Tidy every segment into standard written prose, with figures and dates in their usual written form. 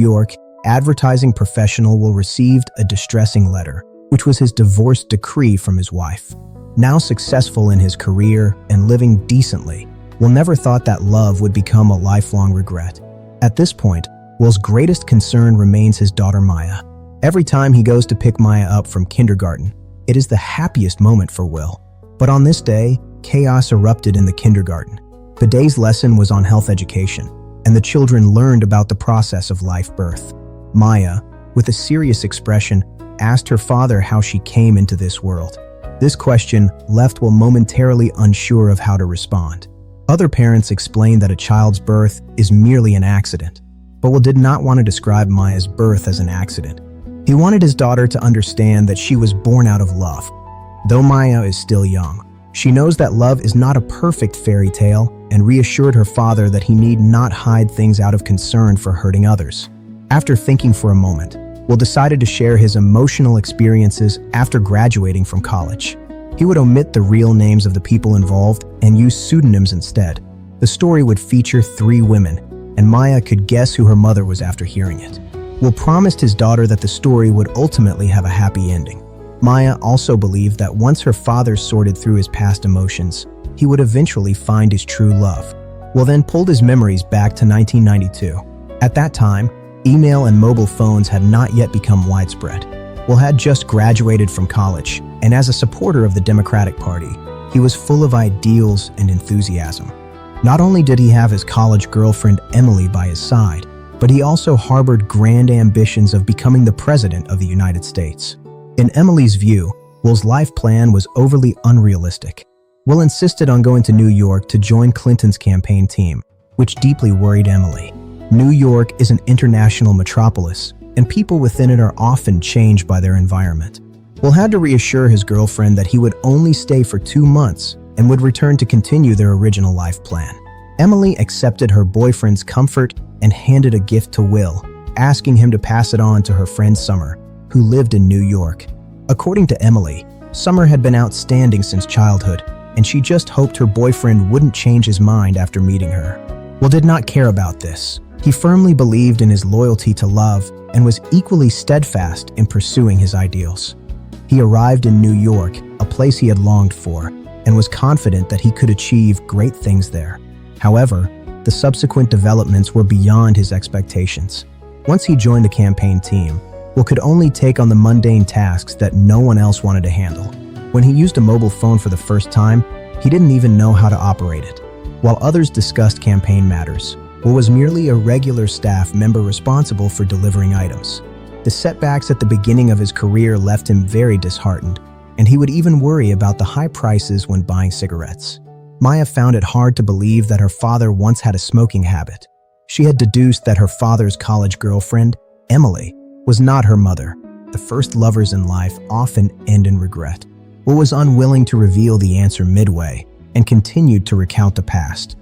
York, advertising professional Will received a distressing letter, which was his divorce decree from his wife. Now successful in his career and living decently, Will never thought that love would become a lifelong regret. At this point, Will's greatest concern remains his daughter Maya. Every time he goes to pick Maya up from kindergarten, it is the happiest moment for Will. But on this day, chaos erupted in the kindergarten. The day's lesson was on health education, and the children learned about the process of live birth. Maya, with a serious expression, asked her father how she came into this world. This question left Will momentarily unsure of how to respond. Other parents explained that a child's birth is merely an accident, but Will did not want to describe Maya's birth as an accident. He wanted his daughter to understand that she was born out of love. Though Maya is still young, she knows that love is not a perfect fairy tale and reassured her father that he need not hide things out of concern for hurting others. After thinking for a moment, Will decided to share his emotional experiences after graduating from college. He would omit the real names of the people involved and use pseudonyms instead. The story would feature 3 women, and Maya could guess who her mother was after hearing it. Will promised his daughter that the story would ultimately have a happy ending. Maya also believed that once her father sorted through his past emotions, he would eventually find his true love. Will then pulled his memories back to 1992. At that time, email and mobile phones had not yet become widespread. Will had just graduated from college, and as a supporter of the Democratic Party, he was full of ideals and enthusiasm. Not only did he have his college girlfriend Emily by his side, but he also harbored grand ambitions of becoming the president of the United States. In Emily's view, Will's life plan was overly unrealistic. Will insisted on going to New York to join Clinton's campaign team, which deeply worried Emily. New York is an international metropolis, and people within it are often changed by their environment. Will had to reassure his girlfriend that he would only stay for 2 months and would return to continue their original life plan. Emily accepted her boyfriend's comfort and handed a gift to Will, asking him to pass it on to her friend Summer, who lived in New York. According to Emily, Summer had been outstanding since childhood, and she just hoped her boyfriend wouldn't change his mind after meeting her. Will did not care about this. He firmly believed in his loyalty to love and was equally steadfast in pursuing his ideals. He arrived in New York, a place he had longed for, and was confident that he could achieve great things there. However, the subsequent developments were beyond his expectations. Once he joined the campaign team, Will could only take on the mundane tasks that no one else wanted to handle. When he used a mobile phone for the first time, he didn't even know how to operate it. While others discussed campaign matters, Will was merely a regular staff member responsible for delivering items. The setbacks at the beginning of his career left him very disheartened, and he would even worry about the high prices when buying cigarettes. Maya found it hard to believe that her father once had a smoking habit. She had deduced that her father's college girlfriend, Emily, was not her mother. The first lovers in life often end in regret. Will was unwilling to reveal the answer midway and continued to recount the past.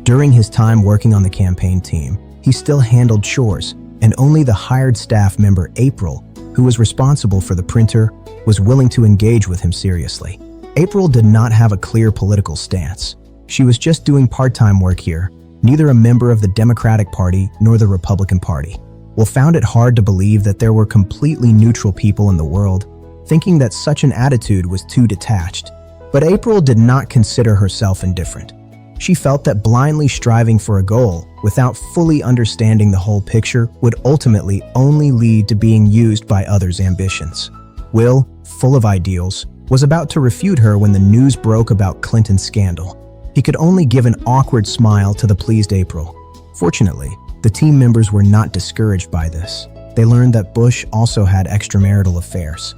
During his time working on the campaign team, he still handled chores, and only the hired staff member April, who was responsible for the printer, was willing to engage with him seriously. April did not have a clear political stance. She was just doing part-time work here, neither a member of the Democratic Party nor the Republican Party. Will found it hard to believe that there were completely neutral people in the world, thinking that such an attitude was too detached. But April did not consider herself indifferent. She felt that blindly striving for a goal without fully understanding the whole picture would ultimately only lead to being used by others' ambitions. Will, full of ideals, was about to refute her when the news broke about Clinton's scandal. He could only give an awkward smile to the pleased April. Fortunately, the team members were not discouraged by this. They learned that Bush also had extramarital affairs.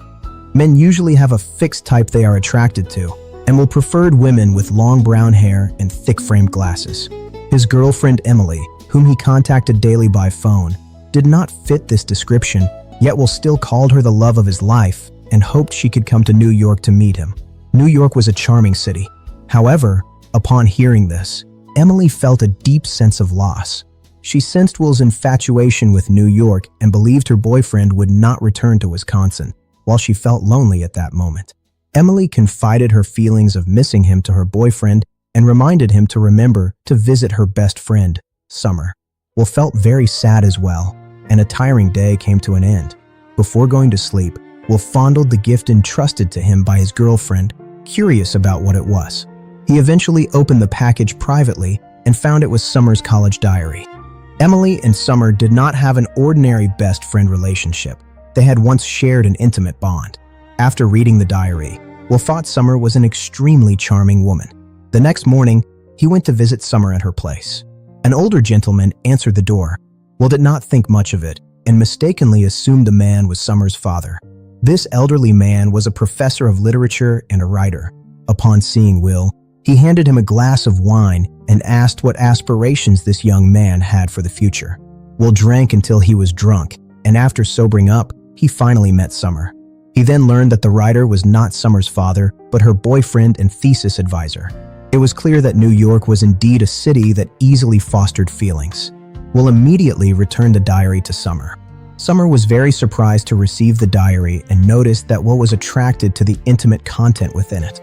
Men usually have a fixed type they are attracted to, and Will preferred women with long brown hair and thick-framed glasses. His girlfriend Emily, whom he contacted daily by phone, did not fit this description, yet Will still called her the love of his life and hoped she could come to New York to meet him. New York was a charming city. However, upon hearing this, Emily felt a deep sense of loss. She sensed Will's infatuation with New York and believed her boyfriend would not return to Wisconsin, while she felt lonely at that moment. Emily confided her feelings of missing him to her boyfriend and reminded him to remember to visit her best friend, Summer. Will felt very sad as well. and a tiring day came to an end. Before going to sleep, Will fondled the gift entrusted to him by his girlfriend, curious about what it was. He eventually opened the package privately and found it was Summer's college diary. Emily and Summer did not have an ordinary best friend relationship. They had once shared an intimate bond. After reading the diary, Will thought Summer was an extremely charming woman. The next morning, he went to visit Summer at her place. An older gentleman answered the door. Will did not think much of it and mistakenly assumed the man was Summer's father. This elderly man was a professor of literature and a writer. Upon seeing Will, he handed him a glass of wine and asked what aspirations this young man had for the future. Will drank until he was drunk, and after sobering up, he finally met Summer. He then learned that the writer was not Summer's father, but her boyfriend and thesis advisor. It was clear that New York was indeed a city that easily fostered feelings. Will immediately returned the diary to Summer. Summer was very surprised to receive the diary and noticed that Will was attracted to the intimate content within it.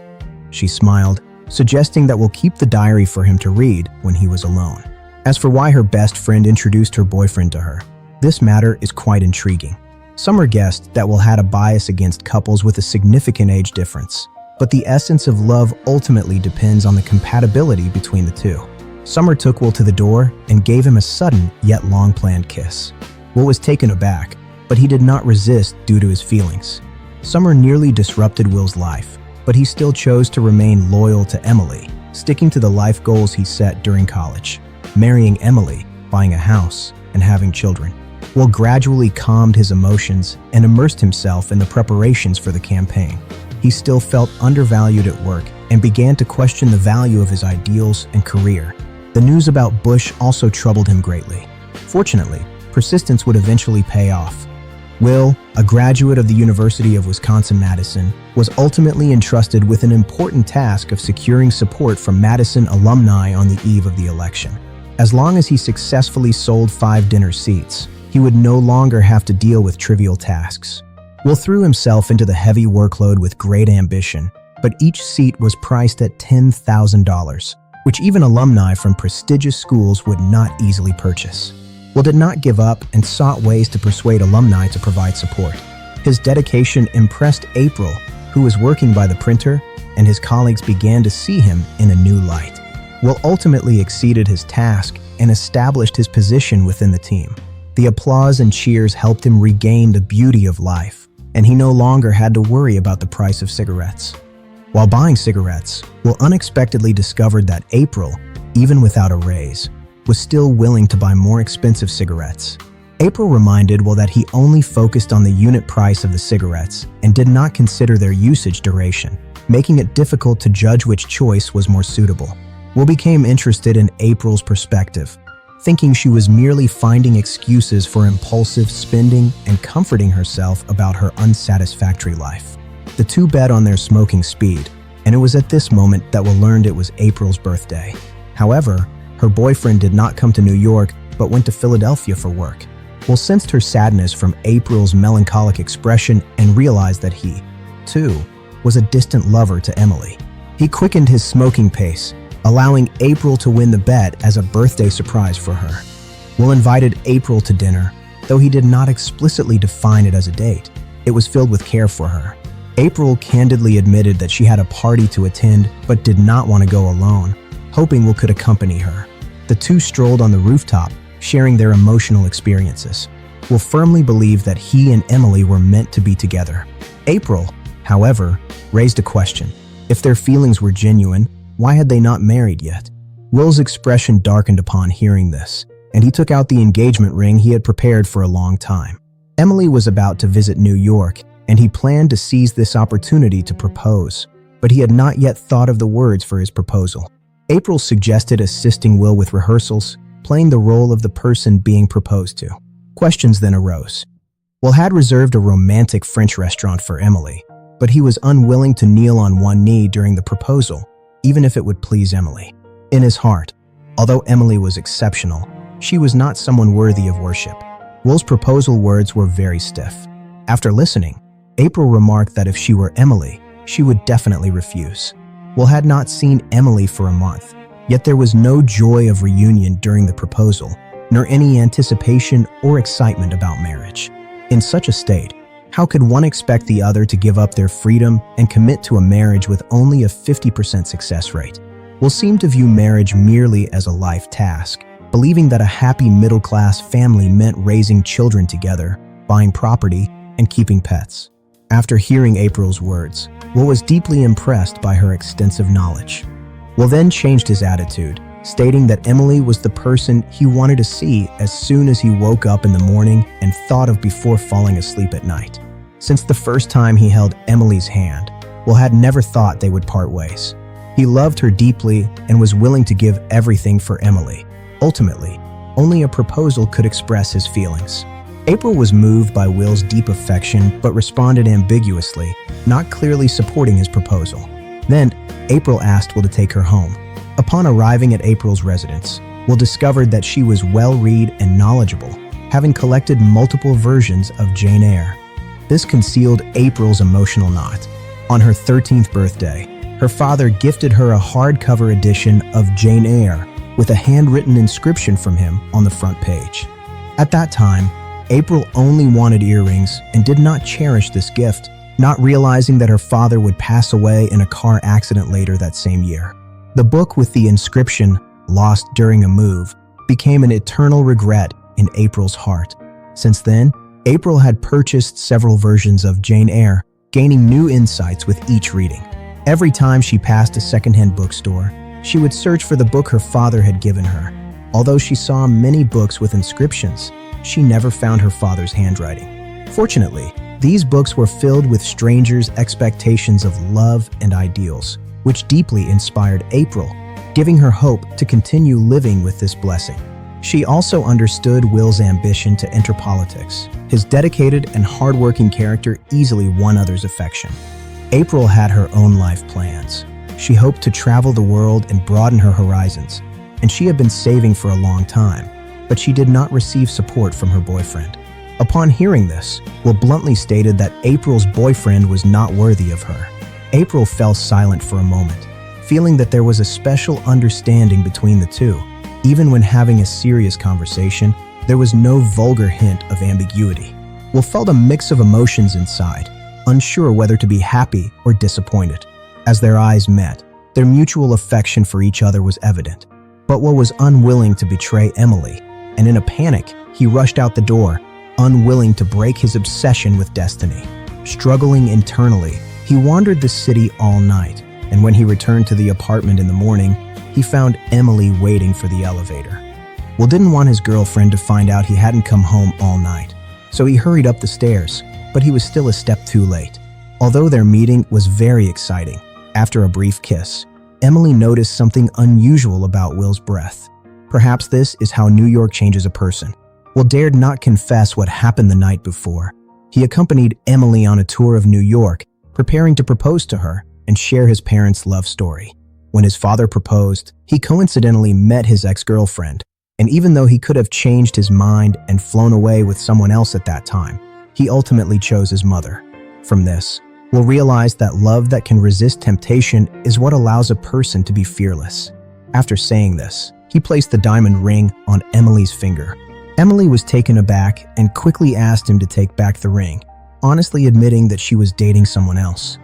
She smiled, suggesting that Will keep the diary for him to read when he was alone. As for why her best friend introduced her boyfriend to her, this matter is quite intriguing. Summer guessed that Will had a bias against couples with a significant age difference, but the essence of love ultimately depends on the compatibility between the two. Summer took Will to the door and gave him a sudden yet long-planned kiss. Will was taken aback, but he did not resist due to his feelings. Summer nearly disrupted Will's life, but he still chose to remain loyal to Emily, sticking to the life goals he set during college, marrying Emily, buying a house, and having children. Will gradually calmed his emotions and immersed himself in the preparations for the campaign. He still felt undervalued at work and began to question the value of his ideals and career. The news about Bush also troubled him greatly. Fortunately, persistence would eventually pay off. Will, a graduate of the University of Wisconsin-Madison, was ultimately entrusted with an important task of securing support from Madison alumni on the eve of the election. As long as he successfully sold 5 dinner seats, he would no longer have to deal with trivial tasks. Will threw himself into the heavy workload with great ambition, but each seat was priced at $10,000, which even alumni from prestigious schools would not easily purchase. Will did not give up and sought ways to persuade alumni to provide support. His dedication impressed April, who was working by the printer, and his colleagues began to see him in a new light. Will ultimately exceeded his task and established his position within the team. The applause and cheers helped him regain the beauty of life, and he no longer had to worry about the price of cigarettes. While buying cigarettes, Will unexpectedly discovered that April, even without a raise, was still willing to buy more expensive cigarettes. April reminded Will that he only focused on the unit price of the cigarettes and did not consider their usage duration, making it difficult to judge which choice was more suitable. Will became interested in April's perspective, thinking she was merely finding excuses for impulsive spending and comforting herself about her unsatisfactory life. The two bet on their smoking speed, and it was at this moment that Will learned it was April's birthday. However, her boyfriend did not come to New York, but went to Philadelphia for work. Will sensed her sadness from April's melancholic expression and realized that he, too, was a distant lover to Emily. He quickened his smoking pace, allowing April to win the bet as a birthday surprise for her. Will invited April to dinner, though he did not explicitly define it as a date. It was filled with care for her. April candidly admitted that she had a party to attend, but did not want to go alone, hoping Will could accompany her. The two strolled on the rooftop, sharing their emotional experiences. Will firmly believed that he and Emily were meant to be together. April, however, raised a question. If their feelings were genuine, why had they not married yet? Will's expression darkened upon hearing this, and he took out the engagement ring he had prepared for a long time. Emily was about to visit New York, and he planned to seize this opportunity to propose, but he had not yet thought of the words for his proposal. April suggested assisting Will with rehearsals, playing the role of the person being proposed to. Questions then arose. Will had reserved a romantic French restaurant for Emily, but he was unwilling to kneel on one knee during the proposal, even if it would please Emily. In his heart, although Emily was exceptional, she was not someone worthy of worship. Will's proposal words were very stiff. After listening, April remarked that if she were Emily, she would definitely refuse. Will had not seen Emily for a month, yet there was no joy of reunion during the proposal, nor any anticipation or excitement about marriage. In such a state, how could one expect the other to give up their freedom and commit to a marriage with only a 50% success rate? Will seem to view marriage merely as a life task, believing that a happy middle-class family meant raising children together, buying property, and keeping pets. After hearing April's words, Will was deeply impressed by her extensive knowledge. Will then changed his attitude, stating that Emily was the person he wanted to see as soon as he woke up in the morning and thought of before falling asleep at night. Since the first time he held Emily's hand, Will had never thought they would part ways. He loved her deeply and was willing to give everything for Emily. Ultimately, only a proposal could express his feelings. April was moved by Will's deep affection but responded ambiguously, not clearly supporting his proposal. Then, April asked Will to take her home. Upon arriving at April's residence, Will discovered that she was well-read and knowledgeable, having collected multiple versions of Jane Eyre. This concealed April's emotional knot. On her 13th birthday, her father gifted her a hardcover edition of Jane Eyre with a handwritten inscription from him on the front page. At that time, April only wanted earrings and did not cherish this gift, not realizing that her father would pass away in a car accident later that same year. The book with the inscription, "Lost during a move," became an eternal regret in April's heart. Since then, April had purchased several versions of Jane Eyre, gaining new insights with each reading. Every time she passed a secondhand bookstore, she would search for the book her father had given her. Although she saw many books with inscriptions, she never found her father's handwriting. Fortunately, these books were filled with strangers' expectations of love and ideals, which deeply inspired April, giving her hope to continue living with this blessing. She also understood Will's ambition to enter politics. His dedicated and hardworking character easily won others' affection. April had her own life plans. She hoped to travel the world and broaden her horizons, and she had been saving for a long time, but she did not receive support from her boyfriend. Upon hearing this, Will bluntly stated that April's boyfriend was not worthy of her. April fell silent for a moment, feeling that there was a special understanding between the two. Even when having a serious conversation, there was no vulgar hint of ambiguity. Will felt a mix of emotions inside, unsure whether to be happy or disappointed. As their eyes met, their mutual affection for each other was evident. But Will was unwilling to betray Emily, and in a panic, he rushed out the door, unwilling to break his obsession with destiny. Struggling internally, he wandered the city all night, and when he returned to the apartment in the morning, he found Emily waiting for the elevator. Will didn't want his girlfriend to find out he hadn't come home all night, so he hurried up the stairs, but he was still a step too late. Although their meeting was very exciting, after a brief kiss, Emily noticed something unusual about Will's breath. Perhaps this is how New York changes a person. Will dared not confess what happened the night before. He accompanied Emily on a tour of New York, preparing to propose to her and share his parents' love story. When his father proposed, he coincidentally met his ex-girlfriend, and even though he could have changed his mind and flown away with someone else at that time, he ultimately chose his mother. From this, Will realize that love that can resist temptation is what allows a person to be fearless. After saying this, he placed the diamond ring on Emily's finger. Emily was taken aback and quickly asked him to take back the ring, honestly admitting that she was dating someone else.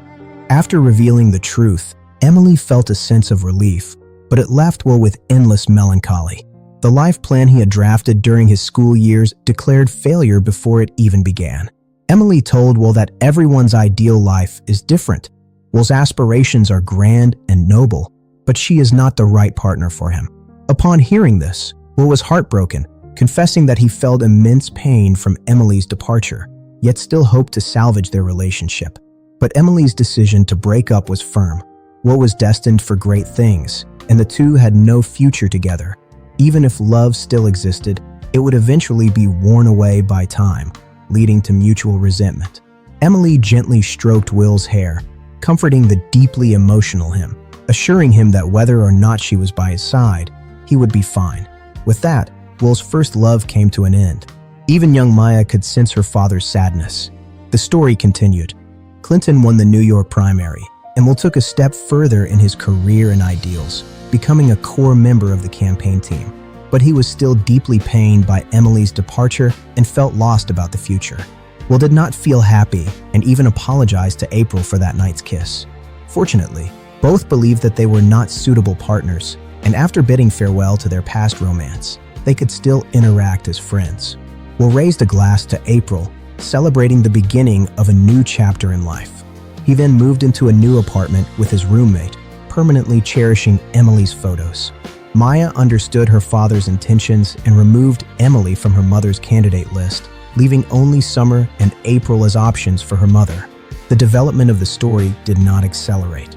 After revealing the truth, Emily felt a sense of relief, but it left Will with endless melancholy. The life plan he had drafted during his school years declared failure before it even began. Emily told Will that everyone's ideal life is different. Will's aspirations are grand and noble, but she is not the right partner for him. Upon hearing this, Will was heartbroken, confessing that he felt immense pain from Emily's departure, yet still hoped to salvage their relationship. But Emily's decision to break up was firm. Will was destined for great things, and the two had no future together. Even if love still existed, it would eventually be worn away by time, leading to mutual resentment. Emily gently stroked Will's hair, comforting the deeply emotional him, assuring him that whether or not she was by his side, he would be fine. With that, Will's first love came to an end. Even young Maya could sense her father's sadness. The story continued. Clinton won the New York primary, and Will took a step further in his career and ideals, becoming a core member of the campaign team. but he was still deeply pained by Emily's departure and felt lost about the future. Will did not feel happy and even apologized to April for that night's kiss. Fortunately, both believed that they were not suitable partners, and after bidding farewell to their past romance, they could still interact as friends. Will raised a glass to April, celebrating the beginning of a new chapter in life. He then moved into a new apartment with his roommate, permanently cherishing Emily's photos. Maya understood her father's intentions and removed Emily from her mother's candidate list, leaving only Summer and April as options for her mother. The development of the story did not accelerate.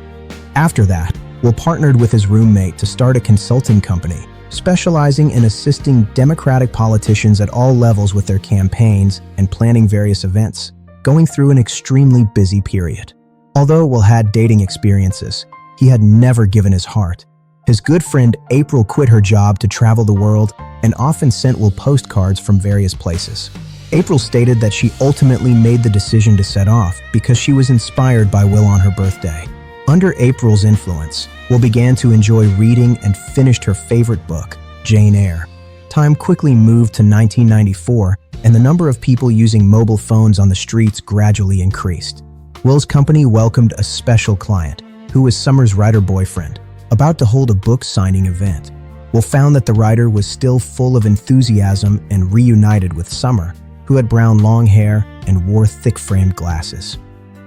After that, Will partnered with his roommate to start a consulting company, specializing in assisting Democratic politicians at all levels with their campaigns and planning various events, going through an extremely busy period. Although Will had dating experiences, he had never given his heart. His good friend April quit her job to travel the world and often sent Will postcards from various places. April stated that she ultimately made the decision to set off because she was inspired by Will on her birthday. Under April's influence, Will began to enjoy reading and finished her favorite book, Jane Eyre. Time quickly moved to 1994, and the number of people using mobile phones on the streets gradually increased. Will's company welcomed a special client, who was Summer's writer boyfriend, about to hold a book signing event. Will found that the writer was still full of enthusiasm and reunited with Summer, who had brown long hair and wore thick-framed glasses.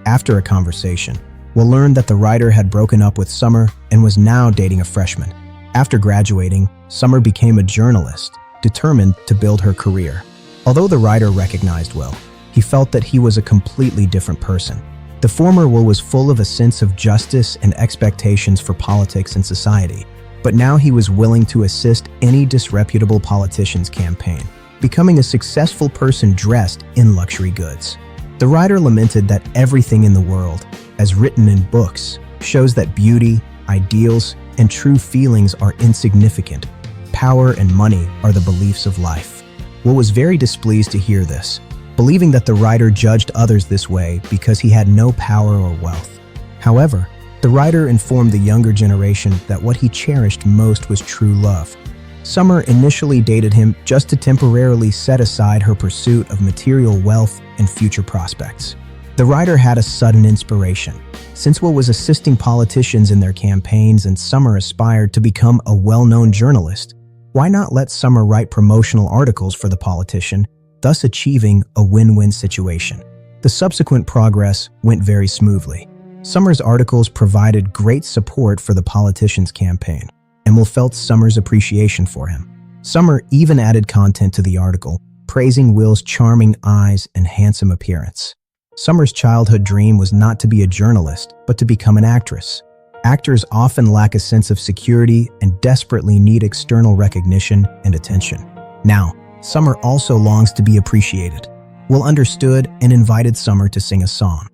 After a conversation, Will learned that the writer had broken up with Summer and was now dating a freshman. After graduating, Summer became a journalist, determined to build her career. Although the writer recognized Will, he felt that he was a completely different person. The former Will was full of a sense of justice and expectations for politics and society, but now he was willing to assist any disreputable politician's campaign, becoming a successful person dressed in luxury goods. The writer lamented that everything in the world, as written in books, shows that beauty, ideals, and true feelings are insignificant. Power and money are the beliefs of life. Will was very displeased to hear this, believing that the writer judged others this way because he had no power or wealth. However, the writer informed the younger generation that what he cherished most was true love. Summer initially dated him just to temporarily set aside her pursuit of material wealth and future prospects. The writer had a sudden inspiration. Since Will was assisting politicians in their campaigns and Summer aspired to become a well-known journalist, why not let Summer write promotional articles for the politician, thus achieving a win-win situation? The subsequent progress went very smoothly. Summer's articles provided great support for the politician's campaign, and Will felt Summer's appreciation for him. Summer even added content to the article, praising Will's charming eyes and handsome appearance. Summer's childhood dream was not to be a journalist, but to become an actress. Actors often lack a sense of security and desperately need external recognition and attention. Now, Summer also longs to be appreciated. Will understood and invited Summer to sing a song.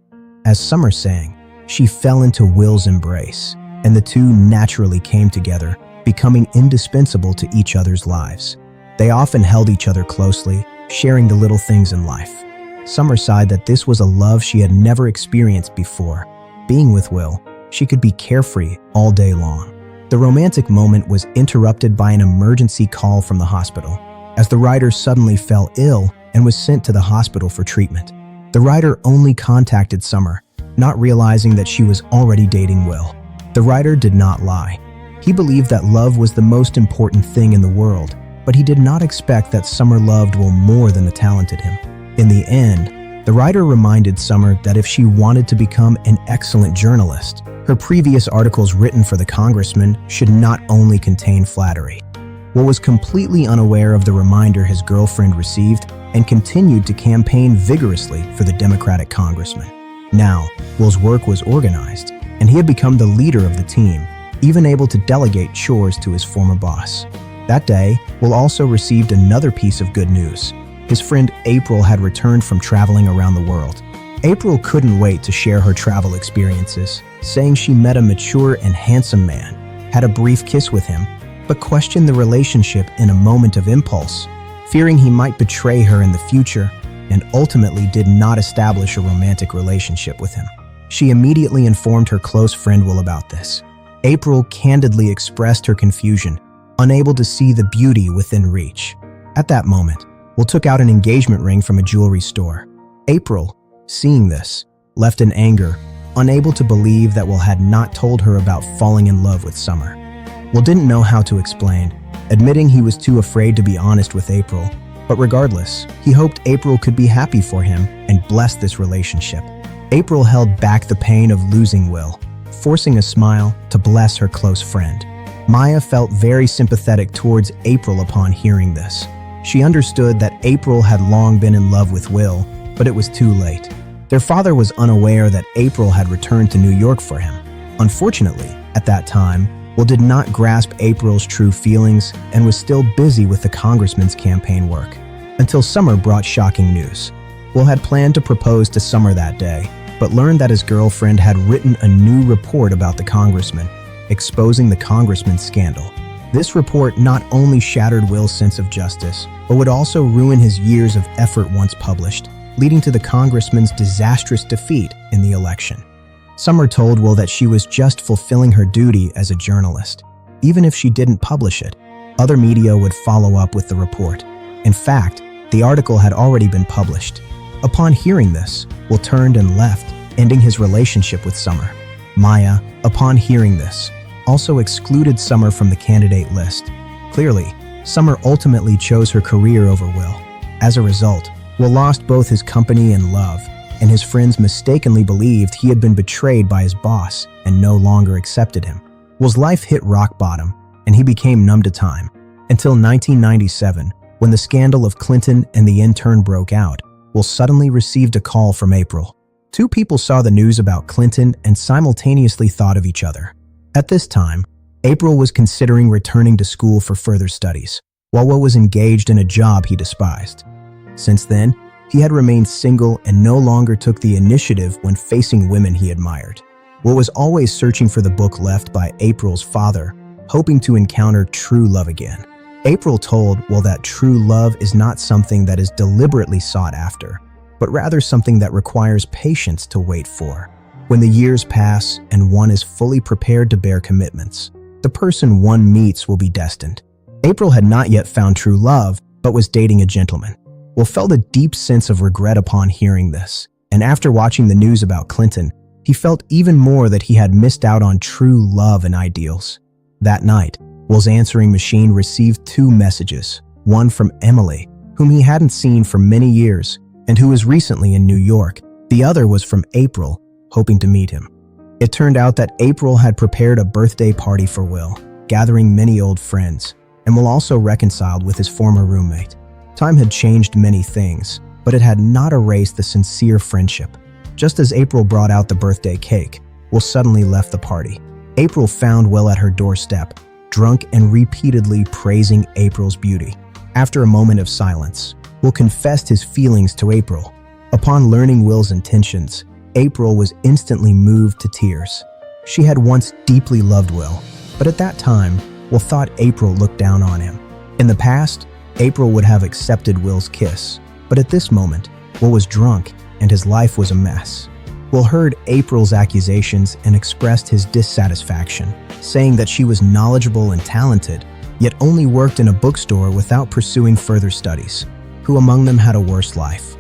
As Summer sang, she fell into Will's embrace, and the two naturally came together, becoming indispensable to each other's lives. They often held each other closely, sharing the little things in life. Summer sighed that this was a love she had never experienced before. Being with Will, she could be carefree all day long. The romantic moment was interrupted by an emergency call from the hospital, as the writer suddenly fell ill and was sent to the hospital for treatment. The writer only contacted Summer, not realizing that she was already dating Will. The writer did not lie. He believed that love was the most important thing in the world, but he did not expect that Summer loved Will more than the talented him. In the end, the writer reminded Summer that if she wanted to become an excellent journalist, her previous articles written for the congressman should not only contain flattery. Will was completely unaware of the reminder his girlfriend received and continued to campaign vigorously for the Democratic congressman. Now, Will's work was organized, and he had become the leader of the team, even able to delegate chores to his former boss. That day, Will also received another piece of good news. His friend April had returned from traveling around the world. April couldn't wait to share her travel experiences, saying she met a mature and handsome man, had a brief kiss with him, but questioned the relationship in a moment of impulse, fearing he might betray her in the future, and ultimately did not establish a romantic relationship with him. She immediately informed her close friend Will about this. April candidly expressed her confusion, unable to see the beauty within reach. At that moment, Will took out an engagement ring from a jewelry store. April, seeing this, left in anger, unable to believe that Will had not told her about falling in love with Summer. Will didn't know how to explain, admitting he was too afraid to be honest with April, but regardless, he hoped April could be happy for him and bless this relationship. April held back the pain of losing Will, forcing a smile to bless her close friend. Maya felt very sympathetic towards April upon hearing this. She understood that April had long been in love with Will, but it was too late. Their father was unaware that April had returned to New York for him. Unfortunately, at that time, Will did not grasp April's true feelings and was still busy with the congressman's campaign work. Until Summer brought shocking news. Will had planned to propose to Summer that day, but learned that his girlfriend had written a new report about the congressman, exposing the congressman's scandal. This report not only shattered Will's sense of justice, but would also ruin his years of effort once published, leading to the congressman's disastrous defeat in the election. Summer told Will that she was just fulfilling her duty as a journalist. Even if she didn't publish it, other media would follow up with the report. In fact, the article had already been published. Upon hearing this, Will turned and left, ending his relationship with Summer. Maya, upon hearing this, also excluded Summer from the candidate list. Clearly, Summer ultimately chose her career over Will. As a result, Will lost both his company and love, and his friends mistakenly believed he had been betrayed by his boss and no longer accepted him. Will's life hit rock bottom, and he became numb to time, until 1997, when the scandal of Clinton and the intern broke out. Will suddenly received a call from April. Two people saw the news about Clinton and simultaneously thought of each other. At this time, April was considering returning to school for further studies, while Will was engaged in a job he despised. Since then, he had remained single and no longer took the initiative when facing women he admired. Will was always searching for the book left by April's father, hoping to encounter true love again. April told Will that true love is not something that is deliberately sought after, but rather something that requires patience to wait for. When the years pass and one is fully prepared to bear commitments, the person one meets will be destined. April had not yet found true love, but was dating a gentleman. Will felt a deep sense of regret upon hearing this, and after watching the news about Clinton, he felt even more that he had missed out on true love and ideals. That night, Will's answering machine received two messages, one from Emily, whom he hadn't seen for many years and who was recently in New York. The other was from April, hoping to meet him. It turned out that April had prepared a birthday party for Will, gathering many old friends, and Will also reconciled with his former roommate. Time had changed many things, but it had not erased the sincere friendship. Just as April brought out the birthday cake, Will suddenly left the party. April found Will at her doorstep, drunk and repeatedly praising April's beauty. After a moment of silence, Will confessed his feelings to April. Upon learning Will's intentions, April was instantly moved to tears. She had once deeply loved Will, but at that time, Will thought April looked down on him. In the past, April would have accepted Will's kiss, but at this moment, Will was drunk and his life was a mess. Will heard April's accusations and expressed his dissatisfaction, saying that she was knowledgeable and talented, yet only worked in a bookstore without pursuing further studies. Who among them had a worse life?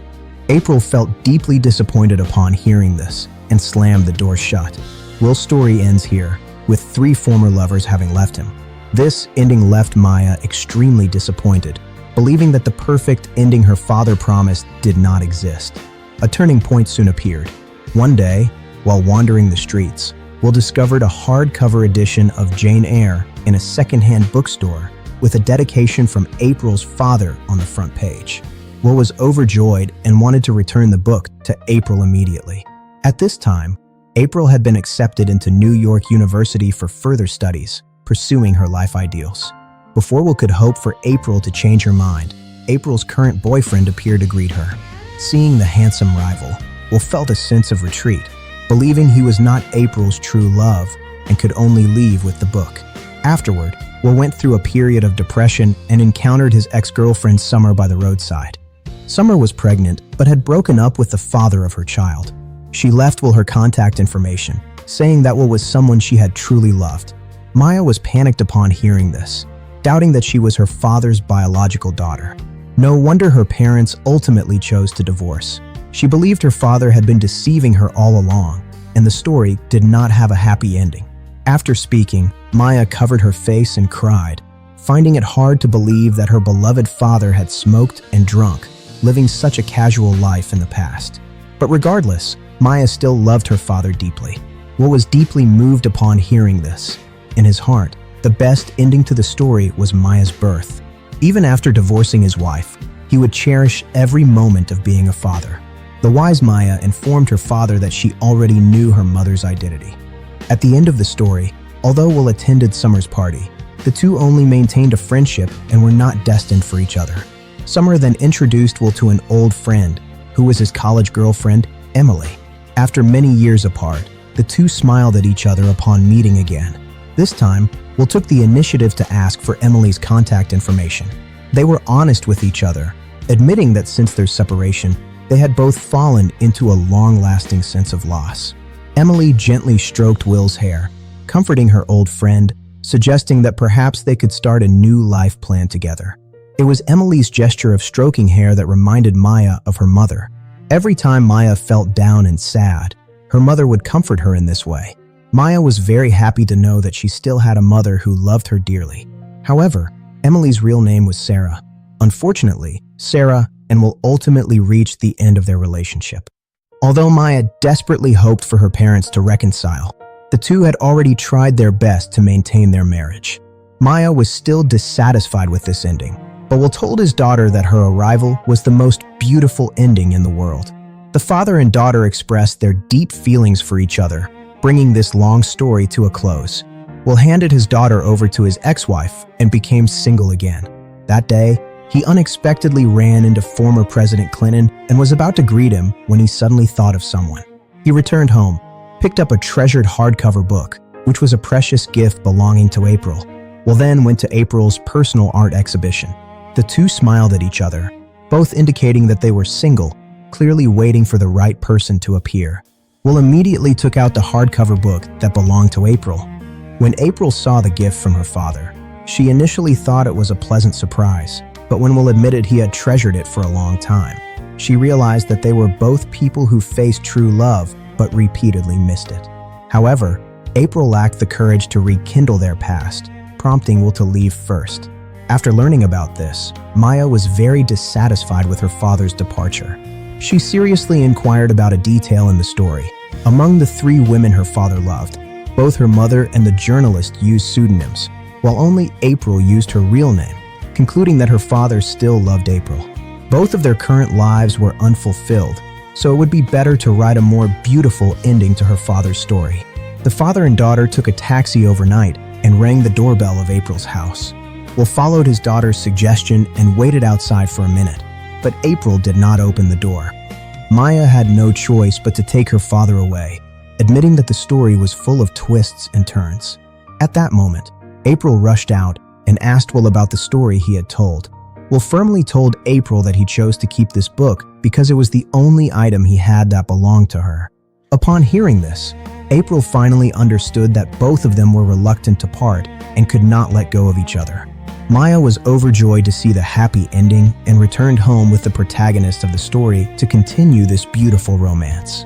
April felt deeply disappointed upon hearing this and slammed the door shut. Will's story ends here, with 3 former lovers having left him. This ending left Maya extremely disappointed, believing that the perfect ending her father promised did not exist. A turning point soon appeared. One day, while wandering the streets, Will discovered a hardcover edition of Jane Eyre in a secondhand bookstore with a dedication from April's father on the front page. Will was overjoyed and wanted to return the book to April immediately. At this time, April had been accepted into New York University for further studies, pursuing her life ideals. Before Will could hope for April to change her mind, April's current boyfriend appeared to greet her. Seeing the handsome rival, Will felt a sense of retreat, believing he was not April's true love and could only leave with the book. Afterward, Will went through a period of depression and encountered his ex-girlfriend Summer by the roadside. Summer was pregnant but had broken up with the father of her child. She left Will her contact information, saying that Will was someone she had truly loved. Maya was panicked upon hearing this. doubting that she was her father's biological daughter. No wonder her parents ultimately chose to divorce. She believed her father had been deceiving her all along, and the story did not have a happy ending. After speaking, Maya covered her face and cried, finding it hard to believe that her beloved father had smoked and drunk, living such a casual life in the past. But regardless, Maya still loved her father deeply. Will was deeply moved upon hearing this. In his heart, the best ending to the story was Maya's birth. Even after divorcing his wife, he would cherish every moment of being a father. The wise Maya informed her father that she already knew her mother's identity. At the end of the story, although Will attended Summer's party, the two only maintained a friendship and were not destined for each other. Summer then introduced Will to an old friend, who was his college girlfriend, Emily. After many years apart, the two smiled at each other upon meeting again. This time, Will took the initiative to ask for Emily's contact information. They were honest with each other, admitting that since their separation, they had both fallen into a long-lasting sense of loss. Emily gently stroked Will's hair, comforting her old friend, suggesting that perhaps they could start a new life plan together. It was Emily's gesture of stroking hair that reminded Maya of her mother. Every time Maya felt down and sad, her mother would comfort her in this way. Maya was very happy to know that she still had a mother who loved her dearly. However, Emily's real name was Sarah. Unfortunately, Sarah and Will ultimately reach the end of their relationship. Although Maya desperately hoped for her parents to reconcile, the two had already tried their best to maintain their marriage. Maya was still dissatisfied with this ending, but Will told his daughter that her arrival was the most beautiful ending in the world. The father and daughter expressed their deep feelings for each other, bringing this long story to a close. Will handed his daughter over to his ex-wife and became single again. That day, he unexpectedly ran into former President Clinton and was about to greet him when he suddenly thought of someone. He returned home, picked up a treasured hardcover book, which was a precious gift belonging to April. Will then went to April's personal art exhibition. The two smiled at each other, both indicating that they were single, clearly waiting for the right person to appear. Will immediately took out the hardcover book that belonged to April. When April saw the gift from her father, she initially thought it was a pleasant surprise, but when Will admitted he had treasured it for a long time, she realized that they were both people who faced true love but repeatedly missed it. However, April lacked the courage to rekindle their past, prompting Will to leave first. After learning about this, Maya was very dissatisfied with her father's departure. She seriously inquired about a detail in the story. Among the three women her father loved, both her mother and the journalist used pseudonyms, while only April used her real name, concluding that her father still loved April. Both of their current lives were unfulfilled, so it would be better to write a more beautiful ending to her father's story. The father and daughter took a taxi overnight and rang the doorbell of April's house. Will followed his daughter's suggestion and waited outside for a minute, but April did not open the door. Maya had no choice but to take her father away, admitting that the story was full of twists and turns. At that moment, April rushed out and asked Will about the story he had told. Will firmly told April that he chose to keep this book because it was the only item he had that belonged to her. Upon hearing this, April finally understood that both of them were reluctant to part and could not let go of each other. Maya was overjoyed to see the happy ending and returned home with the protagonist of the story to continue this beautiful romance.